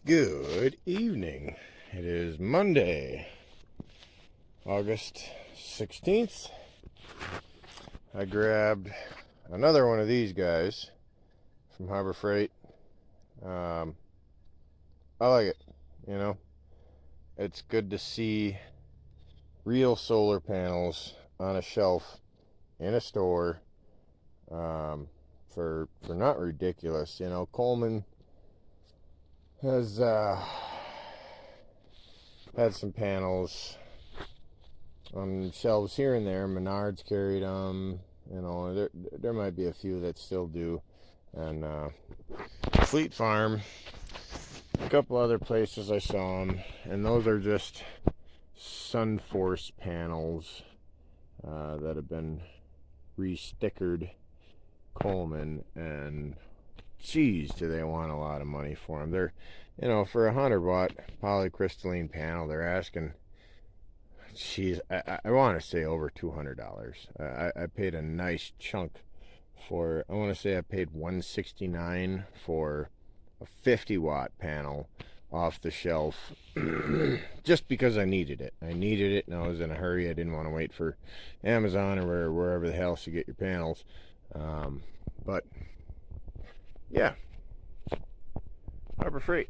Good evening. It is Monday, August 16th. I grabbed another one of these guys from Harbor Freight. I like it, you know. It's good to see real solar panels on a shelf in a store for not ridiculous. You know, Coleman has had some panels on shelves here and there. Menards carried them. You know, there might be a few that still do. And Fleet Farm, a couple other places I saw them, and those are just SunForce panels that have been re-stickered Coleman, and geez, do they want a lot of money for them. They're, you know, for a 100-watt polycrystalline panel, they're asking, geez, I want to say over $200. I paid a nice chunk for, I want to say I paid $169 for a 50-watt panel off the shelf just because I needed it. I needed it, and I was in a hurry. I didn't want to wait for Amazon or wherever the hell you get your panels. But yeah, Harbor Freight.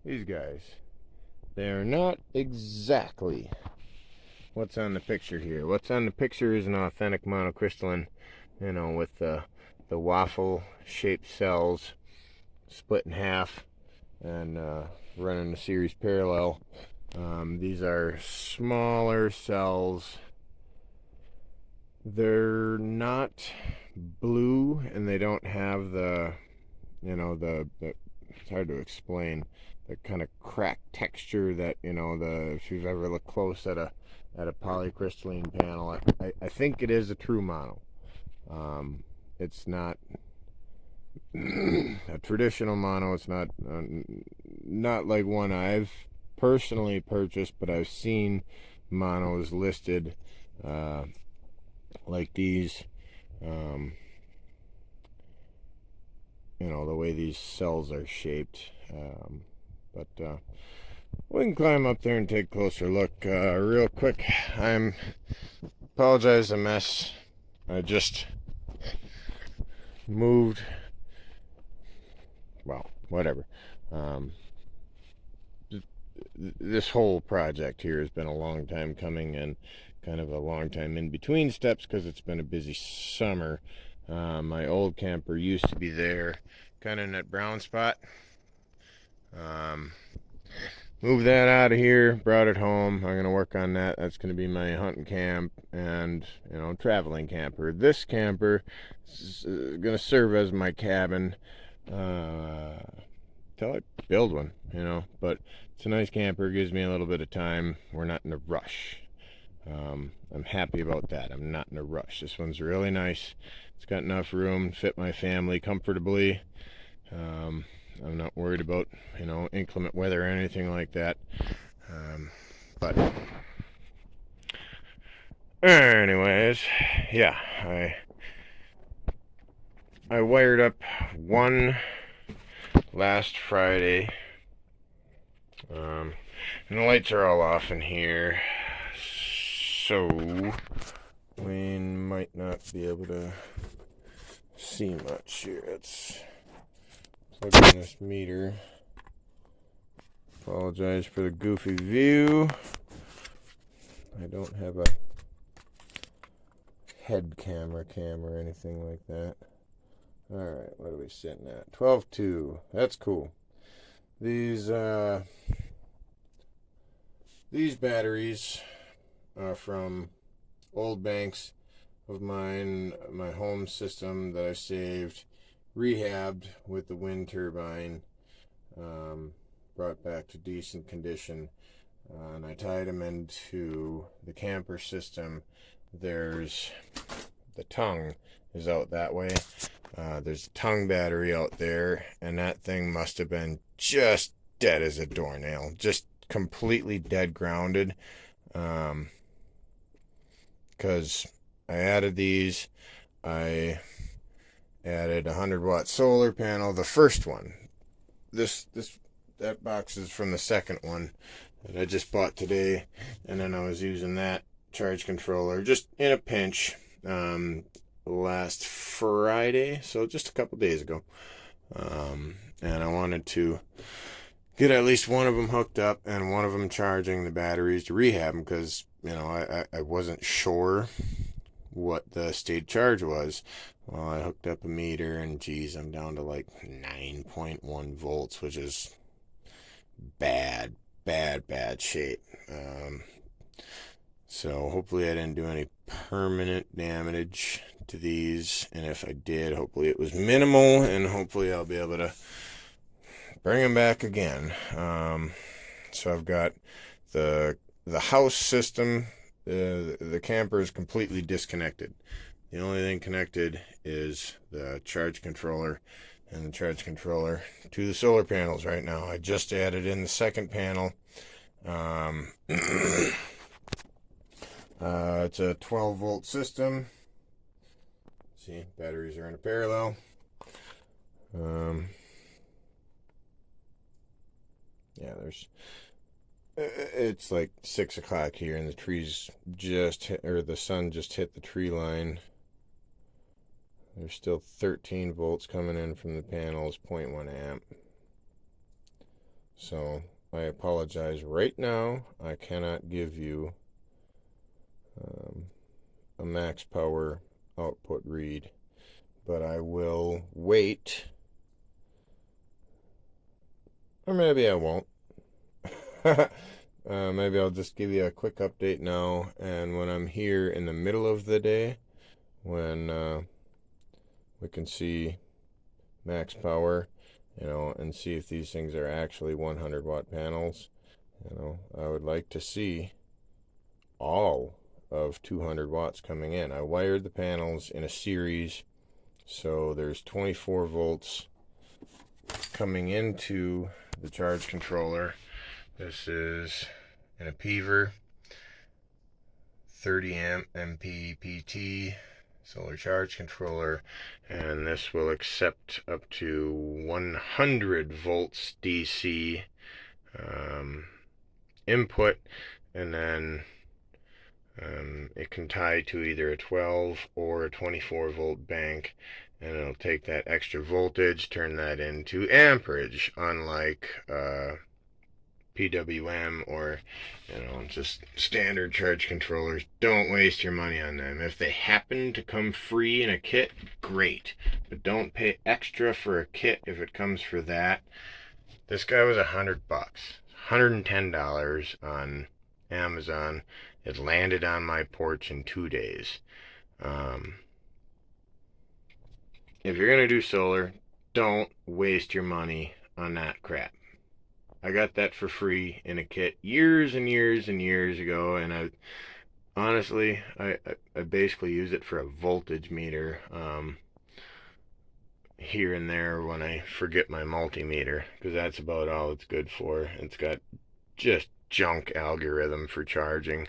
These guys, they're not exactly what's on the picture here. What's on the picture is an authentic monocrystalline, you know, with the waffle-shaped cells split in half and running the series parallel. These are smaller cells. They're not blue, and they don't have the, you know, the it's hard to explain, the kind of cracked texture that, you know, if you've ever looked close at a polycrystalline panel. I think it is a true mono. It's not a traditional mono. It's not like one I've personally purchased, but I've seen monos listed like these. You know, the way these cells are shaped. But we can climb up there and take a closer look real quick. Apologize, a mess. I just moved. Well, whatever. This whole project here has been a long time coming, and kind of a long time in between steps because it's been a busy summer. My old camper used to be there, kind of in that brown spot. Moved that out of here, brought it home. I'm going to work on that. That's going to be my hunting camp and, you know, traveling camper. This camper is going to serve as my cabin till I build one, you know. But it's a nice camper. It gives me a little bit of time. We're not in a rush. I'm happy about that. I'm not in a rush. This one's really nice. It's got enough room to fit my family comfortably. I'm not worried about, you know, inclement weather or anything like that. But anyways, yeah, I wired up one last Friday. And the lights are all off in here, so we might not be able to see much here. Let's plug in this meter. Apologize for the goofy view. I don't have a head camera or anything like that. Alright, what are we sitting at? 12.2. That's cool. These batteries are from old banks of mine, my home system that I saved, rehabbed with the wind turbine, brought back to decent condition, and I tied them into the camper system. There's the tongue is out that way. There's a tongue battery out there, and that thing must have been just dead as a doornail, just completely dead grounded, because I added these. I added a 100-watt solar panel, the first one. This that box is from the second one that I just bought today, and then I was using that charge controller just in a pinch last Friday, so just a couple days ago. And I wanted to get at least one of them hooked up and one of them charging the batteries to rehab them, because I wasn't sure what the state charge was. Well, I hooked up a meter, and geez, I'm down to like 9.1 volts, which is bad shape. So hopefully I didn't do any permanent damage to these, and if I did, hopefully it was minimal, and hopefully I'll be able to bring them back again. So I've got the house system. The camper is completely disconnected. The only thing connected is the charge controller, and the charge controller to the solar panels right now. I just added in the second panel. It's a 12 volt system. See, batteries are in a parallel. Yeah, it's like 6 o'clock here, and the trees just hit, or the sun just hit the tree line. There's still 13 volts coming in from the panels, 0.1 amp. So I apologize. Right now, I cannot give you a max power output read, but I will wait, or maybe I won't. Maybe I'll just give you a quick update now, and when I'm here in the middle of the day, when we can see max power, and see if these things are actually 100 watt panels. I would like to see all of 200 watts coming in. I wired the panels in a series, so there's 24 volts coming into the charge controller. This is an Appever 30 amp MPPT solar charge controller, and this will accept up to 100 volts DC input, and then it can tie to either a 12 or a 24 volt bank, and it'll take that extra voltage, turn that into amperage, unlike PWM or just standard charge controllers. Don't waste your money on them. If they happen to come free in a kit, great, but don't pay extra for a kit if it comes for that. This guy was $100, $110 on Amazon. It landed on my porch in 2 days. If you're gonna do solar, don't waste your money on that crap. I got that for free in a kit years and years and years ago, and I honestly basically use it for a voltage meter here and there when I forget my multimeter, because that's about all it's good for. It's got just junk algorithm for charging.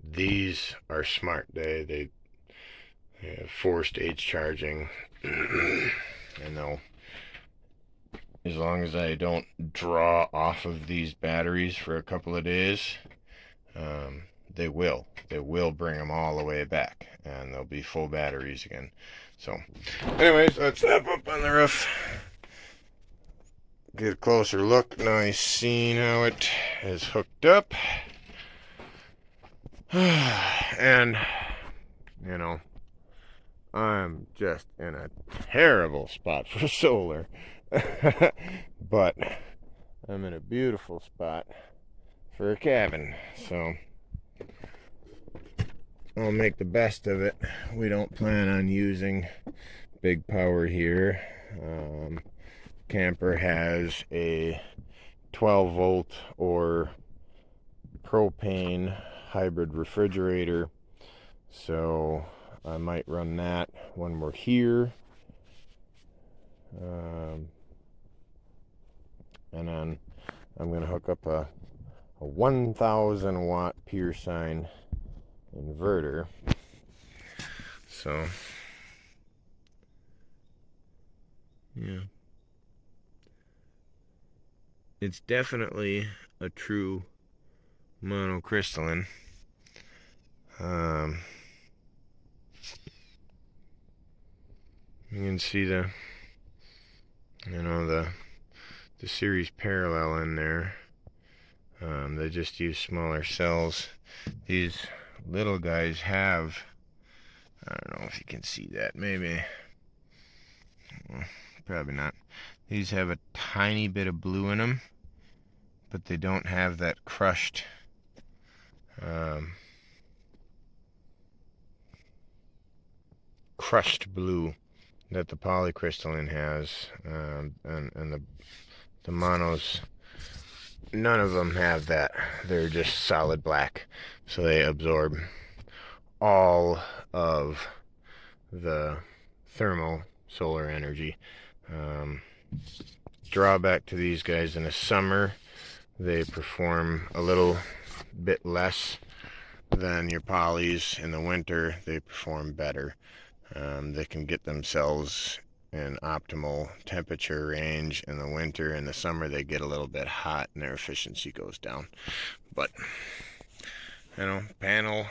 These are smart. They have 4-stage charging, and they'll, as long as I don't draw off of these batteries for a couple of days, they will bring them all the way back, and they'll be full batteries again. So anyways, let's step up on the roof, get a closer look. Nice seeing how it is hooked up. And I'm just in a terrible spot for solar. But I'm in a beautiful spot for a cabin, so I'll make the best of it. We don't plan on using big power here. Camper has a 12 volt or propane hybrid refrigerator, so I might run that when we're here. And then I'm going to hook up a 1,000 watt Peer Sign inverter. So yeah, it's definitely a true monocrystalline. You can see the series parallel in there. They just use smaller cells. These little guys have, I don't know if you can see that, maybe, well, probably not. These have a tiny bit of blue in them, but they don't have that crushed blue that the polycrystalline has, and the monos, none of them have that. They're just solid black, so they absorb all of the thermal solar energy. Drawback to these guys: in the summer they perform a little bit less than your polys. In the winter they perform better. They can get themselves in optimal temperature range in the winter. In the summer they get a little bit hot and their efficiency goes down. But panel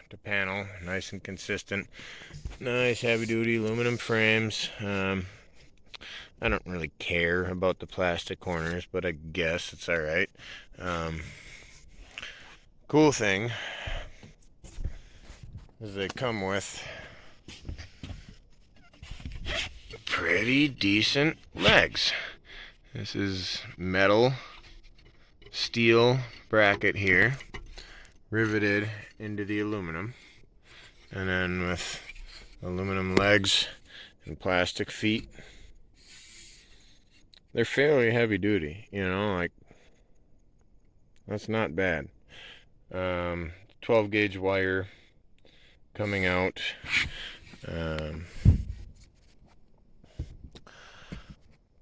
to panel, nice and consistent, nice heavy duty aluminum frames. I don't really care about the plastic corners, but I guess it's alright. Cool thing is they come with pretty decent legs. This is metal steel bracket here, riveted into the aluminum, and then with aluminum legs and plastic feet. They're fairly heavy duty, like, that's not bad. 12 gauge wire coming out.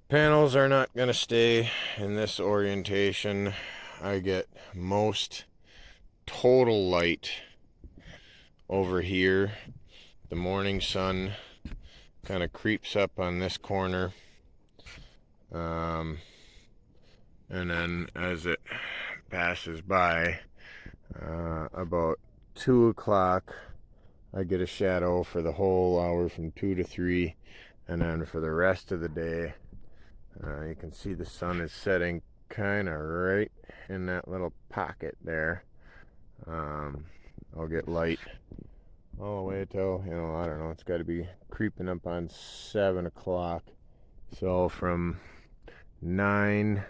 Panels are not going to stay in this orientation. I get most total light over here. The morning sun kind of creeps up on this corner, and then as it passes by, about 2 o'clock, I get a shadow for the whole hour from 2 to 3, and then for the rest of the day, you can see the sun is setting kind of right in that little pocket there. I'll get light all the way till, I don't know, it's got to be creeping up on 7 o'clock. So from 9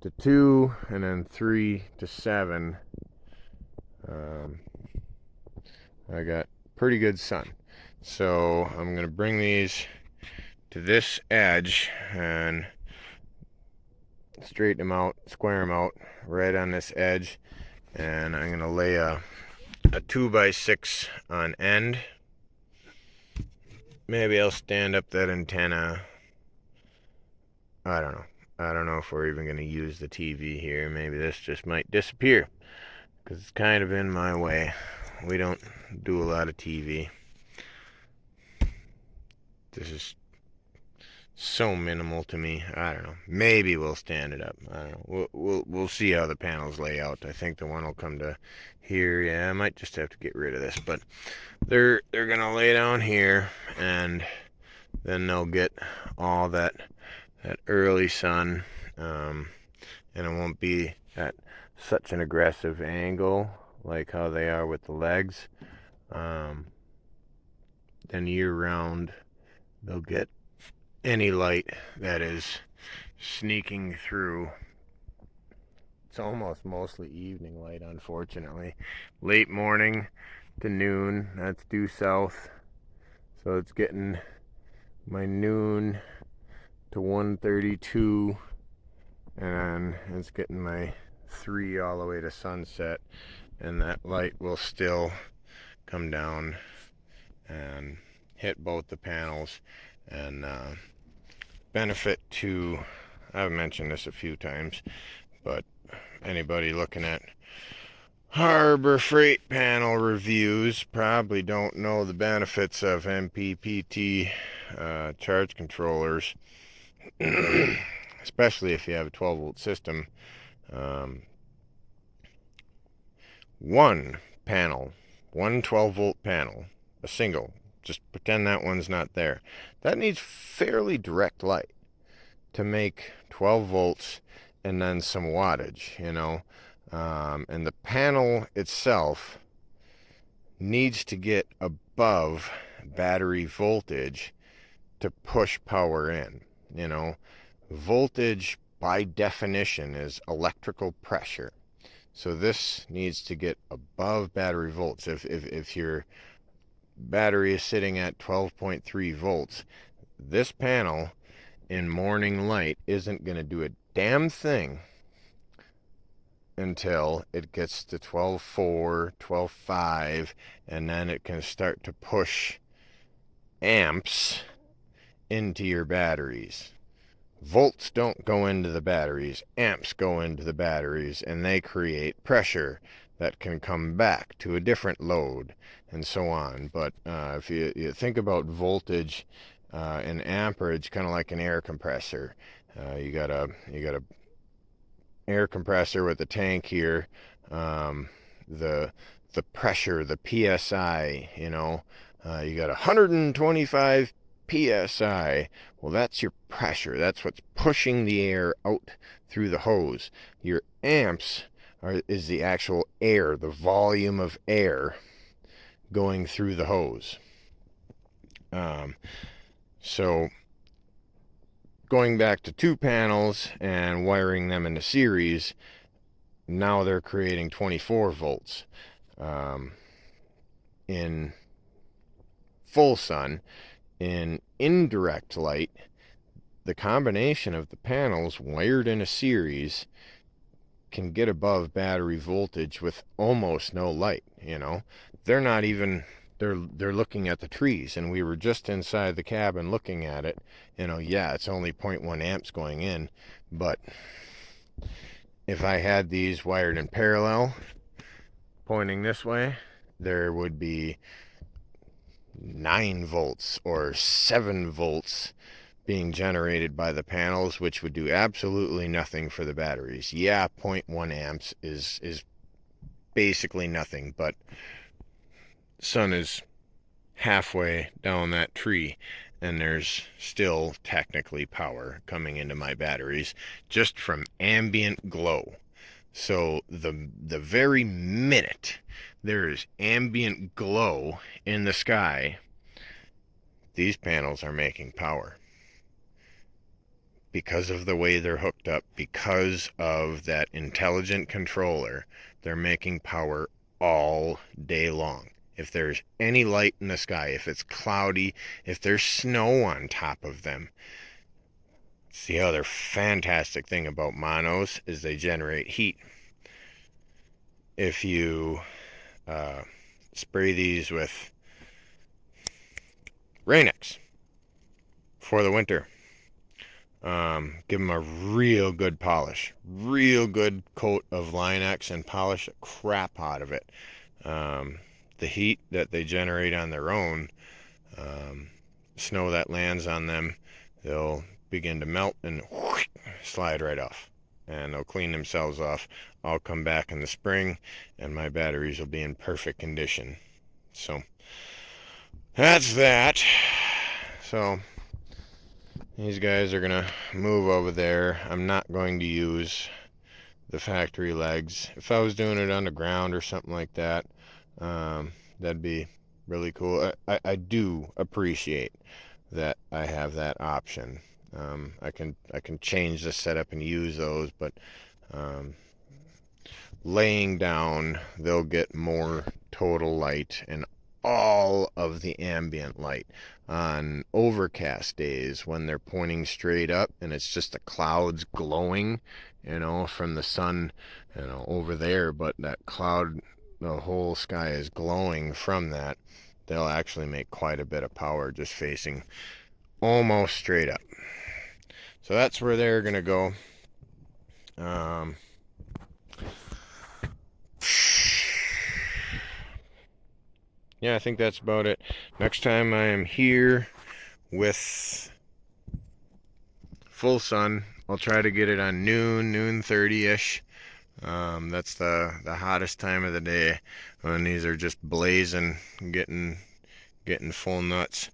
to 2, and then 3 to 7, I got pretty good sun. So I'm going to bring these to this edge and straighten them out, square them out right on this edge, and I'm going to lay a 2x6 on end. Maybe I'll stand up that antenna. I don't know if we're even going to use the TV here. Maybe this just might disappear because it's kind of in my way. We don't do a lot of TV. This is so minimal to me. I don't know. Maybe we'll stand it up. I don't know. We'll see how the panels lay out. I think the one will come to here. Yeah, I might just have to get rid of this, but they're gonna lay down here, and then they'll get all that early sun, and it won't be at such an aggressive angle like how they are with the legs. Then year round they'll get any light that is sneaking through. It's almost mostly evening light, unfortunately. Late morning to noon, that's due south, so it's getting my noon to 1:32, and it's getting my 3 all the way to sunset, and that light will still come down and hit both the panels. And benefit to, I've mentioned this a few times, but anybody looking at Harbor Freight panel reviews probably don't know the benefits of MPPT charge controllers. This especially if you have a 12 volt system. One panel, one 12 volt panel, a single, just pretend that one's not there, that needs fairly direct light to make 12 volts and then some wattage, you know. And the panel itself needs to get above battery voltage to push power in, you know. Voltage by definition is electrical pressure. So this needs to get above battery volts. If your battery is sitting at 12.3 volts, this panel in morning light isn't going to do a damn thing until it gets to 12.4, 12.5, and then it can start to push amps into your batteries. Volts don't go into the batteries, amps go into the batteries, and they create pressure that can come back to a different load, and so on. But if you think about voltage and amperage, kind of like an air compressor, you got a air compressor with a tank here. The pressure, the PSI, you know, you got 125 PSI. Well, that's your pressure. That's what's pushing the air out through the hose. Your amps is the actual air, the volume of air going through the hose. So going back to 2 panels and wiring them into series, now they're creating 24 volts. In full sun, in indirect light, the combination of the panels wired in a series can get above battery voltage with almost no light, you know. They're not even, they're looking at the trees, and we were just inside the cabin looking at it. You know, yeah, it's only 0.1 amps going in, but if I had these wired in parallel pointing this way, there would be 9 volts or 7 volts being generated by the panels, which would do absolutely nothing for the batteries. Yeah, 0.1 amps is basically nothing, but sun is halfway down that tree, and there's still technically power coming into my batteries just from ambient glow. So the very minute there is ambient glow in the sky, these panels are making power. Because of the way they're hooked up, because of that intelligent controller, they're making power all day long. If there's any light in the sky, if it's cloudy, if there's snow on top of them. It's the other fantastic thing about monos is they generate heat. If you spray these with Rain-X for the winter, give them a real good polish, real good coat of Line-X, and polish the crap out of it. The heat that they generate on their own, snow that lands on them, they'll begin to melt and whoosh, slide right off, and they'll clean themselves off. I'll come back in the spring and my batteries will be in perfect condition. So that's that. So these guys are gonna move over there. I'm not going to use the factory legs. If I was doing it underground or something like that, that'd be really cool. I do appreciate that I have that option. I can change the setup and use those, but laying down, they'll get more total light and all of the ambient light on overcast days when they're pointing straight up and it's just the clouds glowing, you know, from the sun, you know, over there, but that cloud, the whole sky is glowing from that. They'll actually make quite a bit of power just facing almost straight up. So that's where they're gonna go. Yeah, I think that's about it. Next time I am here with full sun, I'll try to get it on noon 30ish. That's the hottest time of the day when these are just blazing, getting full nuts.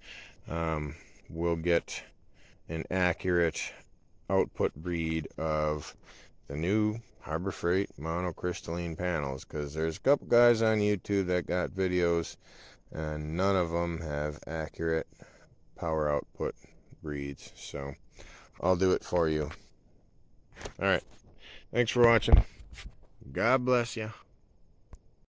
We'll get an accurate output breed of the new Harbor Freight monocrystalline panels, because there's a couple guys on YouTube that got videos and none of them have accurate power output breeds, so I'll do it for you. All right, thanks for watching. God bless you.